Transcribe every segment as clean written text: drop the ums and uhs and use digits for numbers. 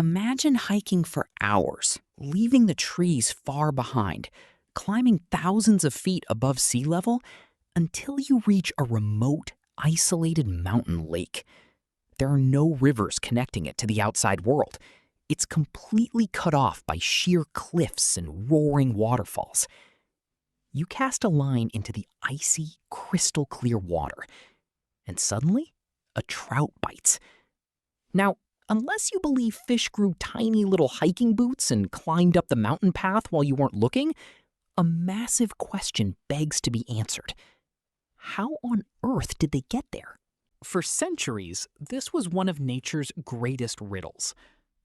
Imagine hiking for hours, leaving the trees far behind, climbing thousands of feet above sea level until you reach a remote, isolated mountain lake. There are no rivers connecting it to the outside world. It's completely cut off by sheer cliffs and roaring waterfalls. You cast a line into the icy, crystal-clear water, and suddenly, a trout bites. Now, unless you believe fish grew tiny little hiking boots and climbed up the mountain path while you weren't looking, a massive question begs to be answered. How on earth did they get there? For centuries, this was one of nature's greatest riddles.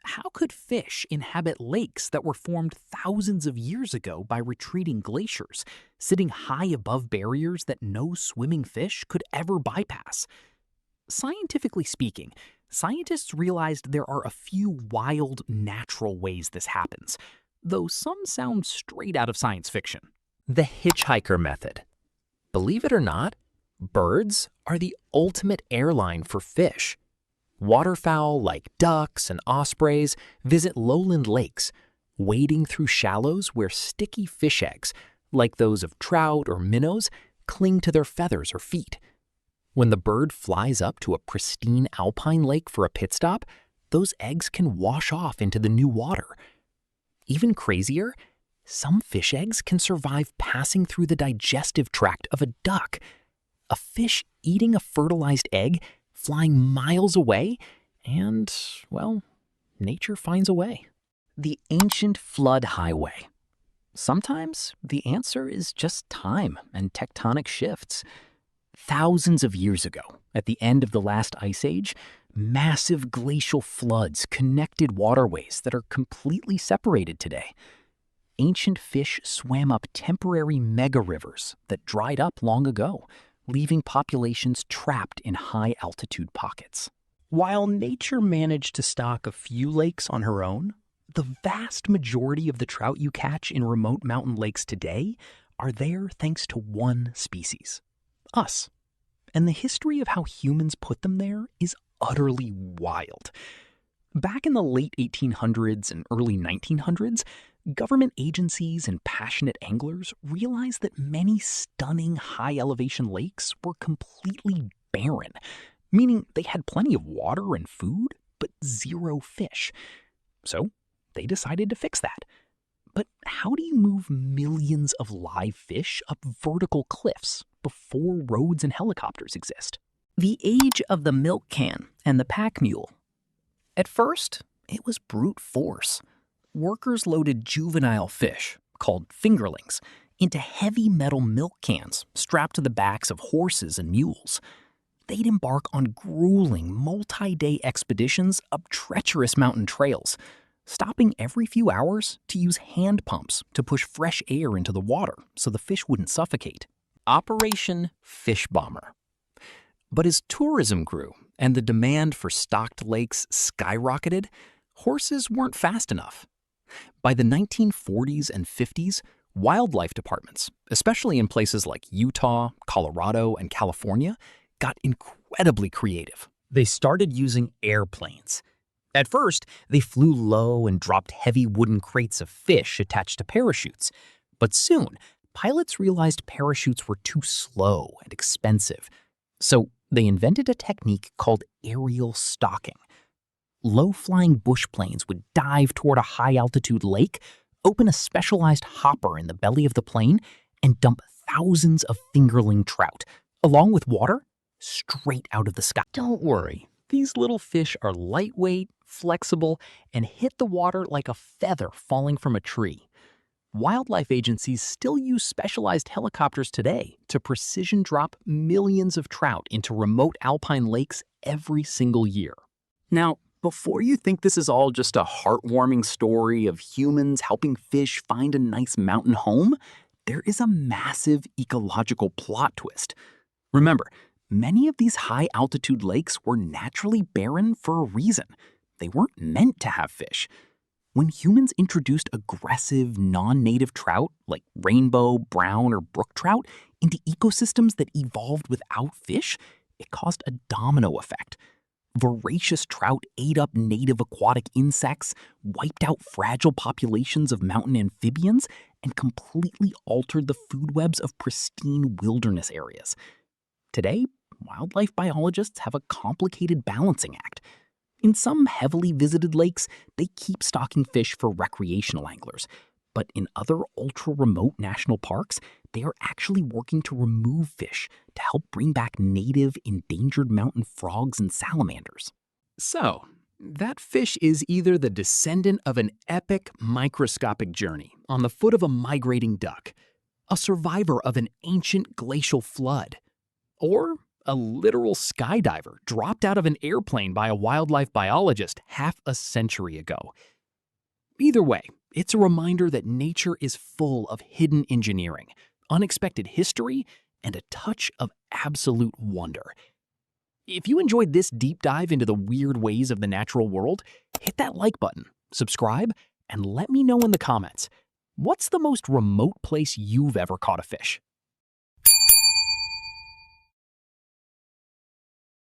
How could fish inhabit lakes that were formed thousands of years ago by retreating glaciers, sitting high above barriers that no swimming fish could ever bypass? Scientifically speaking, scientists realized there are a few wild, natural ways this happens, though some sound straight out of science fiction. The hitchhiker method. Believe it or not, birds are the ultimate airline for fish. Waterfowl like ducks and ospreys visit lowland lakes, wading through shallows where sticky fish eggs, like those of trout or minnows, cling to their feathers or feet. When the bird flies up to a pristine alpine lake for a pit stop, those eggs can wash off into the new water. Even crazier, some fish eggs can survive passing through the digestive tract of a duck. A fish eating a fertilized egg, flying miles away, and, well, nature finds a way. The ancient flood highway. Sometimes the answer is just time and tectonic shifts. Thousands of years ago, at the end of the last ice age, massive glacial floods connected waterways that are completely separated today. Ancient fish swam up temporary mega-rivers that dried up long ago, leaving populations trapped in high-altitude pockets. While nature managed to stock a few lakes on her own, the vast majority of the trout you catch in remote mountain lakes today are there thanks to one species, us. And the history of how humans put them there is utterly wild. Back in the late 1800s and early 1900s, government agencies and passionate anglers realized that many stunning high-elevation lakes were completely barren, meaning they had plenty of water and food, but zero fish. So they decided to fix that. But how do you move millions of live fish up vertical cliffs before roads and helicopters exist? The age of the milk can and the pack mule. At first, it was brute force. Workers loaded juvenile fish, called fingerlings, into heavy metal milk cans strapped to the backs of horses and mules. They'd embark on grueling, multi-day expeditions up treacherous mountain trails, stopping every few hours to use hand pumps to push fresh air into the water so the fish wouldn't suffocate. Operation Fish Bomber. But as tourism grew and the demand for stocked lakes skyrocketed, horses weren't fast enough. By the 1940s and 50s, wildlife departments, especially in places like Utah, Colorado, and California, got incredibly creative. They started using airplanes. At first, they flew low and dropped heavy wooden crates of fish attached to parachutes. But soon, pilots realized parachutes were too slow and expensive. So they invented a technique called aerial stalking. Low-flying bush planes would dive toward a high-altitude lake, open a specialized hopper in the belly of the plane, and dump thousands of fingerling trout, along with water, straight out of the sky. Don't worry, these little fish are lightweight, flexible, and hit the water like a feather falling from a tree. Wildlife agencies still use specialized helicopters today to precision drop millions of trout into remote alpine lakes every single year. Now, before you think this is all just a heartwarming story of humans helping fish find a nice mountain home, there is a massive ecological plot twist. Remember, many of these high-altitude lakes were naturally barren for a reason. They weren't meant to have fish. When humans introduced aggressive, non-native trout, like rainbow, brown, or brook trout, into ecosystems that evolved without fish, it caused a domino effect. Voracious trout ate up native aquatic insects, wiped out fragile populations of mountain amphibians, and completely altered the food webs of pristine wilderness areas. Today, wildlife biologists have a complicated balancing act. In some heavily visited lakes, they keep stocking fish for recreational anglers. But in other ultra-remote national parks, they are actually working to remove fish to help bring back native endangered mountain frogs and salamanders. So, that fish is either the descendant of an epic microscopic journey on the foot of a migrating duck, a survivor of an ancient glacial flood, or a literal skydiver dropped out of an airplane by a wildlife biologist half a century ago. Either way, it's a reminder that nature is full of hidden engineering, unexpected history, and a touch of absolute wonder. If you enjoyed this deep dive into the weird ways of the natural world, hit that like button, subscribe, and let me know in the comments, what's the most remote place you've ever caught a fish?